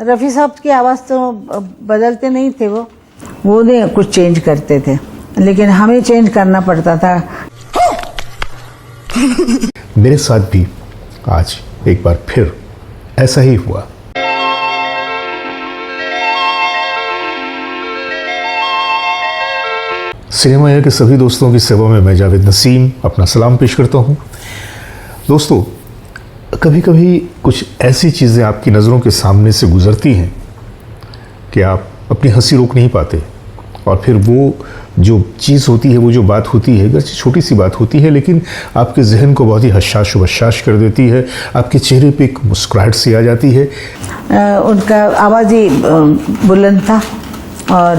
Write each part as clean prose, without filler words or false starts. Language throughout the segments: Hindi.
रफ़ी साहब की आवाज़ तो बदलते नहीं थे, वो नहीं कुछ चेंज करते थे, लेकिन हमें चेंज करना पड़ता था। मेरे साथ भी आज एक बार फिर ऐसा ही हुआ। सिनेमा के सभी दोस्तों की सेवा में मैं जावेद नसीम अपना सलाम पेश करता हूं। दोस्तों, कभी कभी कुछ ऐसी चीज़ें आपकी नज़रों के सामने से गुजरती हैं कि आप अपनी हंसी रोक नहीं पाते, और फिर वो जो चीज़ होती है, वो जो बात होती है, अगर छोटी सी बात होती है लेकिन आपके जहन को बहुत ही हशाश वशाश कर देती है, आपके चेहरे पे एक मुस्कुराहट सी आ जाती है। उनका आवाज़ ही बुलंद था और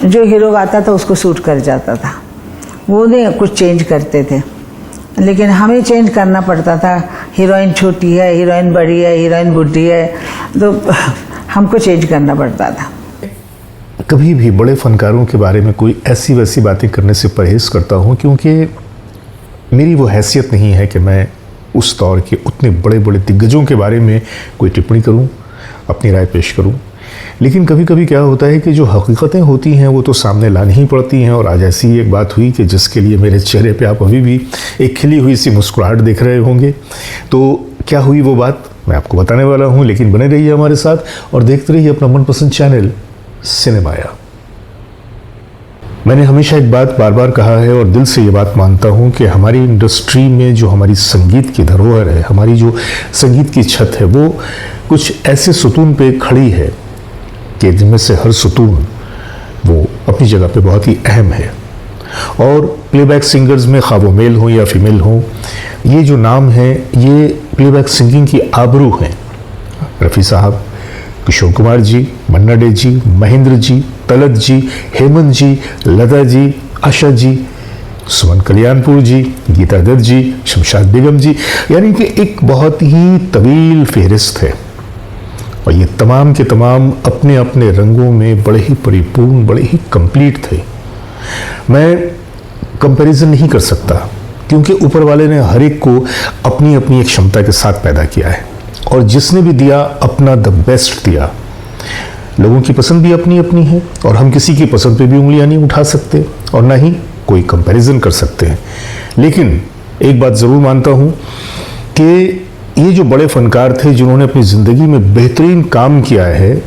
जो हीरो गाता था उसको सूट कर जाता था। वो नहीं कुछ चेंज करते थे, लेकिन हमें चेंज करना पड़ता था। हीरोइन छोटी है, हीरोइन बड़ी है, हीरोइन बुढ़ी है, तो हमको चेंज करना पड़ता था। कभी भी बड़े फनकारों के बारे में कोई ऐसी वैसी बातें करने से परहेज करता हूँ, क्योंकि मेरी वो हैसियत नहीं है कि मैं उस दौर के उतने बड़े बड़े दिग्गजों के बारे में कोई टिप्पणी करूँ, अपनी राय पेश करूँ। लेकिन कभी कभी क्या होता है कि जो हकीकतें होती हैं वो तो सामने लानी ही पड़ती हैं। और आज ऐसी एक बात हुई कि जिसके लिए मेरे चेहरे पे आप अभी भी एक खिली हुई सी मुस्कुराहट देख रहे होंगे। तो क्या हुई वो बात, मैं आपको बताने वाला हूँ, लेकिन बने रहिए हमारे साथ और देखते रहिए अपना मनपसंद चैनल सिनेमाया। मैंने हमेशा एक बात बार बार कहा है और दिल से ये बात मानता हूँ कि हमारी इंडस्ट्री में जो हमारी संगीत की धरोहर है, हमारी जो संगीत की छत है, वो कुछ ऐसे सुतून पे खड़ी है कि जिनमें से हर सुतून वो अपनी जगह पे बहुत ही अहम है। और प्लेबैक सिंगर्स में खा वो मेल हों या फीमेल हों, ये जो नाम है ये प्लेबैक सिंगिंग की आबरू हैं। रफ़ी साहब, किशोर कुमार जी, मन्ना डे जी, महेंद्र जी, तलत जी, हेमंत जी, लता जी, आशा जी, सुमन कल्याणपुर जी, गीता दत्त जी, शमशाद बेगम जी, यानी कि एक बहुत ही तवील फहरिस्त है। और ये तमाम के तमाम अपने अपने रंगों में बड़े ही परिपूर्ण, बड़े ही कंप्लीट थे। मैं कंपैरिजन नहीं कर सकता, क्योंकि ऊपर वाले ने हर एक को अपनी अपनी एक क्षमता के साथ पैदा किया है, और जिसने भी दिया अपना द बेस्ट दिया। लोगों की पसंद भी अपनी अपनी है, और हम किसी की पसंद पे भी उंगलियां नहीं उठा सकते और ना ही कोई कंपैरिजन कर सकते हैं। लेकिन एक बात ज़रूर मानता हूँ कि ये जो बड़े फनकार थे जिन्होंने अपनी ज़िंदगी में बेहतरीन काम किया है,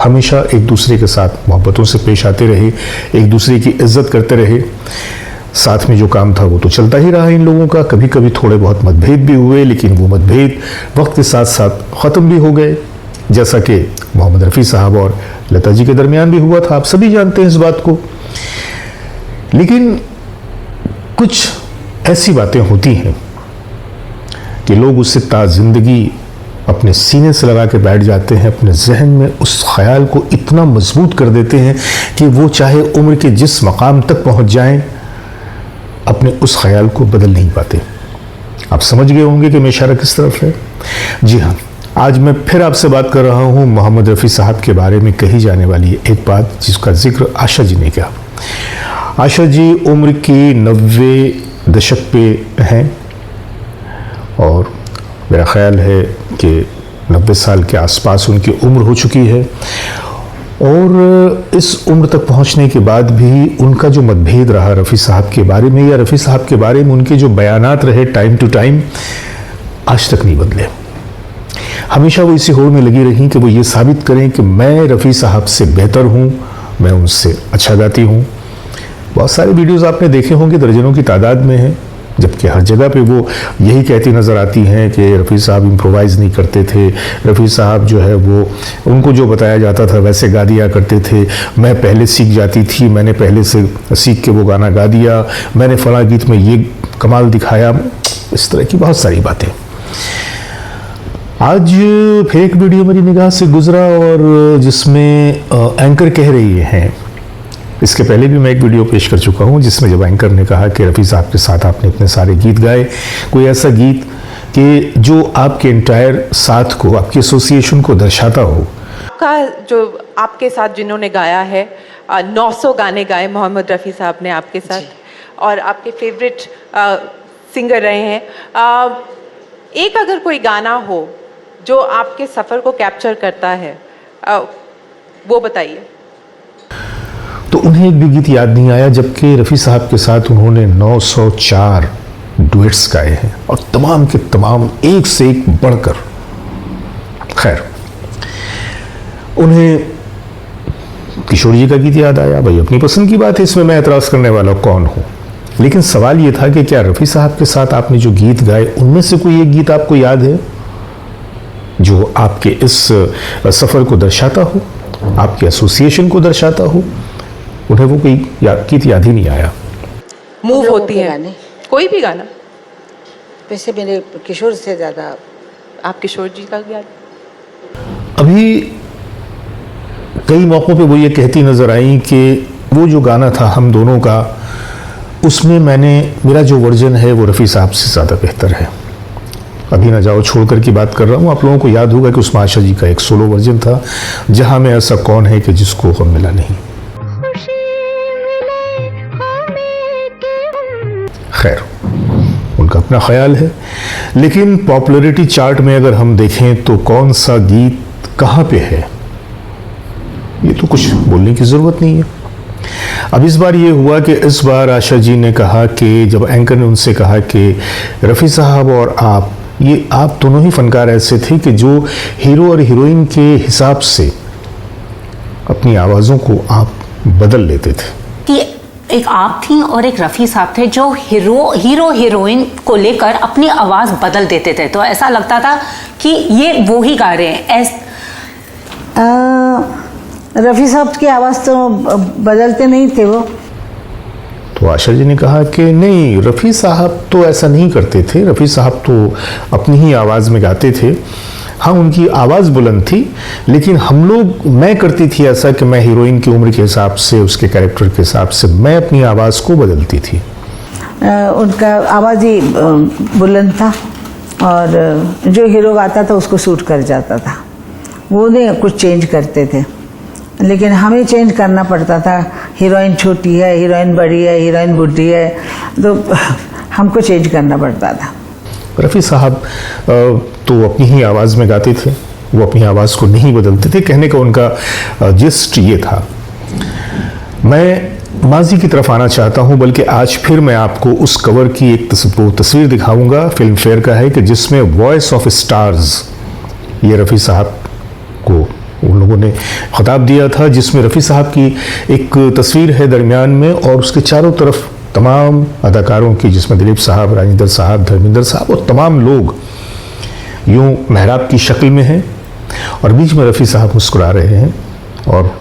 हमेशा एक दूसरे के साथ मोहब्बतों से पेश आते रहे, एक दूसरे की इज्जत करते रहे। साथ में जो काम था वो तो चलता ही रहा इन लोगों का। कभी कभी थोड़े बहुत मतभेद भी हुए, लेकिन वो मतभेद वक्त के साथ साथ ख़त्म भी हो गए, जैसा कि मोहम्मद रफ़ी साहब और लता जी के दरमियान भी हुआ था। आप सभी जानते हैं इस बात को। लेकिन कुछ ऐसी बातें होती हैं कि लोग उससे ताज़िंदगी अपने सीने से लगा के बैठ जाते हैं, अपने जहन में उस ख्याल को इतना मजबूत कर देते हैं कि वो चाहे उम्र के जिस मकाम तक पहुंच जाएं, अपने उस ख्याल को बदल नहीं पाते। आप समझ गए होंगे कि मैं इशारा किस तरफ है। जी हाँ, आज मैं फिर आपसे बात कर रहा हूँ मोहम्मद रफ़ी साहब के बारे में कही जाने वाली एक बात जिसका जिक्र आशा जी ने किया। आशा जी उम्र की 90 दशक पे हैं, और मेरा ख्याल है कि 90 साल के आसपास उनकी उम्र हो चुकी है। और इस उम्र तक पहुंचने के बाद भी उनका जो मतभेद रहा रफ़ी साहब के बारे में, या रफ़ी साहब के बारे में उनके जो बयानात रहे टाइम टू टाइम, आज तक नहीं बदले। हमेशा वो इसी होड़ में लगी रही कि वो ये साबित करें कि मैं रफ़ी साहब से बेहतर हूँ, मैं उनसे अच्छा गाती हूँ। बहुत सारे वीडियोज़ आपने देखे होंगे, दर्जनों की तादाद में हैं, जबकि हर जगह पे वो यही कहती नज़र आती हैं कि रफ़ी साहब इम्प्रोवाइज़ नहीं करते थे, रफ़ी साहब जो है वो उनको जो बताया जाता था वैसे गा दिया करते थे, मैं पहले सीख जाती थी, मैंने पहले से सीख के वो गाना गा दिया, मैंने फला गीत में ये कमाल दिखाया। इस तरह की बहुत सारी बातें। आज फिर एक वीडियो मेरी निगाह से गुजरा और जिसमें एंकर कह रही हैं, इसके पहले भी मैं एक वीडियो पेश कर चुका हूं जिसमें जब एंकर ने कहा कि रफ़ी साहब के साथ आपने इतने सारे गीत गाए, कोई ऐसा गीत कि जो आपके एंटायर साथ को, आपकी एसोसिएशन को दर्शाता हो। का जो आपके साथ जिन्होंने गाया है, 900 गाने गाए मोहम्मद रफ़ी साहब ने आपके साथ, और आपके फेवरेट सिंगर रहे हैं। एक अगर कोई गाना हो जो आपके सफ़र को कैप्चर करता है, वो बताइए। तो उन्हें एक भी गीत याद नहीं आया, जबकि रफ़ी साहब के साथ उन्होंने 904 डुएट्स गाए हैं और तमाम के तमाम एक से एक बढ़कर। खैर, उन्हें किशोर जी का गीत याद आया। भाई अपनी पसंद की बात है, इसमें मैं एतराज़ करने वाला कौन हूँ। लेकिन सवाल ये था कि क्या रफ़ी साहब के साथ आपने जो गीत गाए उनमें से कोई एक गीत आपको याद है जो आपके इस सफ़र को दर्शाता हो, आपके एसोसिएशन को दर्शाता हो? उन्हें वो कोई गीत याद ही नहीं आया। मूव होती है कोई भी गाना? वैसे मेरे किशोर से ज़्यादा आप किशोर जी का याद? अभी कई मौक़ों पे वो ये कहती नज़र आई कि वो जो गाना था हम दोनों का, उसमें मेरा जो वर्जन है वो रफ़ी साहब से ज़्यादा बेहतर है। अभी ना जाओ छोड़कर की बात कर रहा हूँ। आप लोगों को याद होगा कि उसमें आशा जी का एक सोलो वर्जन था, जहाँ में ऐसा कौन है कि जिसको गम मिला नहीं। खैर, उनका अपना ख्याल है, लेकिन पॉपुलैरिटी चार्ट में अगर हम देखें तो कौन सा गीत कहाँ पे है ये तो कुछ बोलने की ज़रूरत नहीं है। अब इस बार ये हुआ कि इस बार आशा जी ने कहा कि जब एंकर ने उनसे कहा कि रफ़ी साहब और आप दोनों ही फनकार ऐसे थे कि जो हीरो और हीरोइन के हिसाब से अपनी आवाज़ों को आप बदल लेते थे। कि एक आप थी और एक रफ़ी साहब थे जो हीरो हीरोइन को लेकर अपनी आवाज़ बदल देते थे, तो ऐसा लगता था कि ये वो ही गा रहे हैं। रफ़ी साहब की आवाज़ तो बदलते नहीं थे वो। तो आशा जी ने कहा कि नहीं, रफ़ी साहब तो ऐसा नहीं करते थे, रफ़ी साहब तो अपनी ही आवाज़ में गाते थे। हाँ, उनकी आवाज़ बुलंद थी, लेकिन मैं करती थी ऐसा कि मैं हीरोइन की उम्र के हिसाब से, उसके कैरेक्टर के हिसाब से मैं अपनी आवाज़ को बदलती थी। उनका आवाज़ ही बुलंद था और जो हीरो गाता था उसको सूट कर जाता था। वो नहीं कुछ चेंज करते थे, लेकिन हमें चेंज करना पड़ता था। हीरोइन छोटी है, हीरोइन बड़ी है, हीरोइन बुढ़ी है, तो हमको चेंज करना पड़ता था। रफ़ी साहब तो अपनी ही आवाज़ में गाते थे, वो अपनी आवाज़ को नहीं बदलते थे। कहने का उनका जिस्ट ये था। मैं माजी की तरफ आना चाहता हूँ, बल्कि आज फिर मैं आपको उस कवर की एक तस्वीर दिखाऊंगा, फिल्म फेयर का है, कि जिसमें वॉइस ऑफ स्टार्स ये रफ़ी साहब को उन लोगों ने खिताब दिया था, जिसमें रफ़ी साहब की एक तस्वीर है दरमियान में और उसके चारों तरफ तमाम अदाकारों की, जिसमें दिलीप साहब, राजेंद्र साहब, धर्मेंद्र साहब और तमाम लोग यूं मेहराब की शक्ल में हैं और बीच में रफ़ी साहब मुस्कुरा रहे हैं और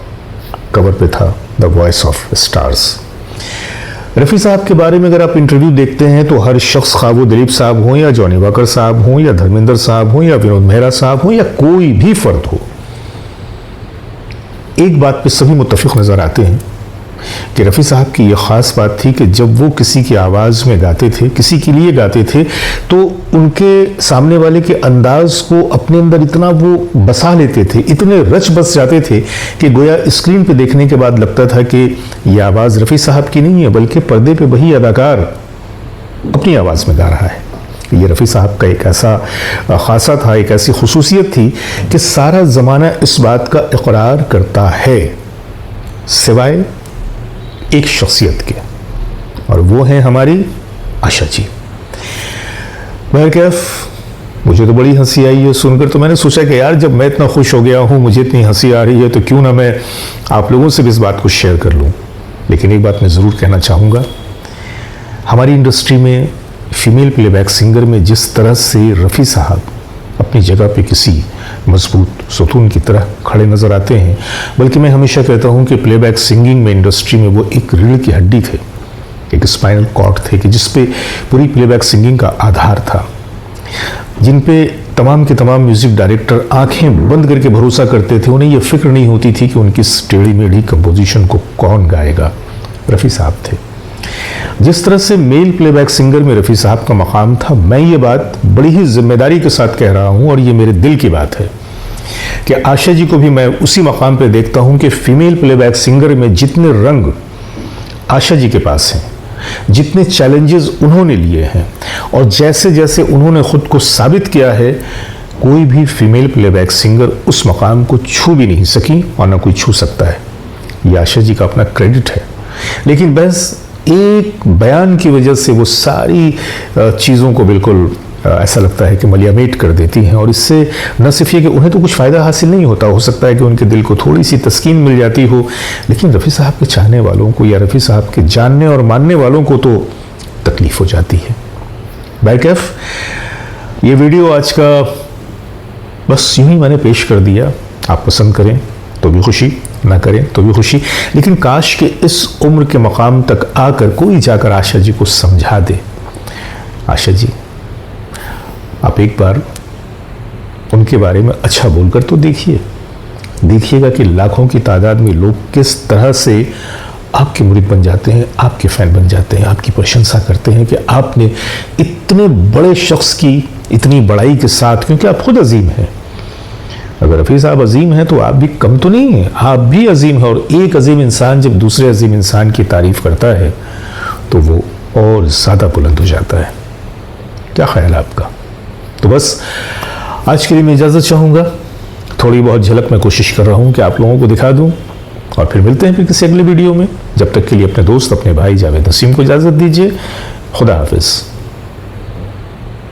कवर पे था the voice of stars. Rafi साहब के बारे में अगर आप इंटरव्यू देखते हैं तो हर शख्स, खा वो दिलीप साहब हों या जॉनी वाकर साहब हों या धर्मेंद्र साहब हों या विनोद मेहरा साहब हों या कोई भी फ़र्द हो, एक बात पे सभी मुत्तफ़िक़ नज़र आते हैं कि रफ़ी साहब की यह ख़ास बात थी कि जब वो किसी की आवाज़ में गाते थे, किसी के लिए गाते थे, तो उनके सामने वाले के अंदाज़ को अपने अंदर इतना वो बसा लेते थे, इतने रच बस जाते थे कि गोया स्क्रीन पे देखने के बाद लगता था कि ये आवाज़ रफ़ी साहब की नहीं है, बल्कि पर्दे पे वही अदाकार अपनी आवाज़ में गा रहा है। ये रफ़ी साहब का एक ऐसा ख़ासा था, एक ऐसी खुसूसियत थी कि सारा ज़माना इस बात का इक़रार करता है सिवाय एक शख्सियत के, और वो है हमारी आशा जी। बहरकैफ मुझे तो बड़ी हंसी आई है सुनकर, तो मैंने सोचा कि यार जब मैं इतना खुश हो गया हूँ, मुझे इतनी हंसी आ रही है, तो क्यों ना मैं आप लोगों से भी इस बात को शेयर कर लूँ। लेकिन एक बात मैं ज़रूर कहना चाहूँगा, हमारी इंडस्ट्री में फ़ीमेल प्लेबैक सिंगर में जिस तरह से रफ़ी साहब अपनी जगह पे किसी मजबूत सतून की तरह खड़े नज़र आते हैं, बल्कि मैं हमेशा कहता हूँ कि प्लेबैक सिंगिंग में, इंडस्ट्री में वो एक रीढ़ की हड्डी थे, एक स्पाइनल कॉर्ड थे कि जिस पे पूरी प्लेबैक सिंगिंग का आधार था, जिन पे तमाम के तमाम म्यूज़िक डायरेक्टर आंखें बंद करके भरोसा करते थे। उन्हें ये फिक्र नहीं होती थी कि उनकी टेढ़ी मेढ़ी कंपोजिशन को कौन गाएगा, रफ़ी साहब थे। जिस तरह से मेल प्लेबैक सिंगर में रफ़ी साहब का मकाम था, मैं ये बात बड़ी ही जिम्मेदारी के साथ कह रहा हूँ और ये मेरे दिल की बात है कि आशा जी को भी मैं उसी मकाम पे देखता हूँ कि फ़ीमेल प्लेबैक सिंगर में जितने रंग आशा जी के पास हैं, जितने चैलेंजेस उन्होंने लिए हैं और जैसे जैसे उन्होंने ख़ुद को साबित किया है कोई भी फीमेल प्लेबैक सिंगर उस मकाम को छू भी नहीं सकी और ना कोई छू सकता है। ये आशा जी का अपना क्रेडिट है। लेकिन बस एक बयान की वजह से वो सारी चीज़ों को बिल्कुल ऐसा लगता है कि मलियामेट कर देती हैं, और इससे न सिर्फ ये कि उन्हें तो कुछ फ़ायदा हासिल नहीं होता, हो सकता है कि उनके दिल को थोड़ी सी तस्कीन मिल जाती हो, लेकिन रफ़ी साहब के चाहने वालों को या रफ़ी साहब के जानने और मानने वालों को तो तकलीफ़ हो जाती है। बैकएफ ये वीडियो आज का बस यूं ही मैंने पेश कर दिया। आप पसंद करें तो भी खुशी, ना करें तो भी खुशी, लेकिन काश के इस उम्र के मकाम तक आकर कोई जाकर आशा जी को समझा दे। आशा जी, आप एक बार उनके बारे में अच्छा बोलकर तो देखिएगा कि लाखों की तादाद में लोग किस तरह से आपके मुरीद बन जाते हैं, आपके फ़ैन बन जाते हैं, आपकी प्रशंसा करते हैं कि आपने इतने बड़े शख्स की इतनी बड़ाई के साथ, क्योंकि आप खुद अजीम हैं। अगर रफ़ी साहब अजीम हैं तो आप भी कम तो नहीं हैं, आप भी अजीम हैं। और एक अजीम इंसान जब दूसरे अजीम इंसान की तारीफ़ करता है तो वो और ज़्यादा बुलंद हो जाता है। क्या ख्याल है आपका? तो बस आज के लिए मैं इजाज़त चाहूँगा। थोड़ी बहुत झलक मैं कोशिश कर रहा हूँ कि आप लोगों को दिखा दूँ, और फिर मिलते हैं फिर किसी अगले वीडियो में। जब तक के लिए अपने दोस्त, अपने भाई जावेद नसीम को इजाज़त दीजिए। खुदा हाफिज़।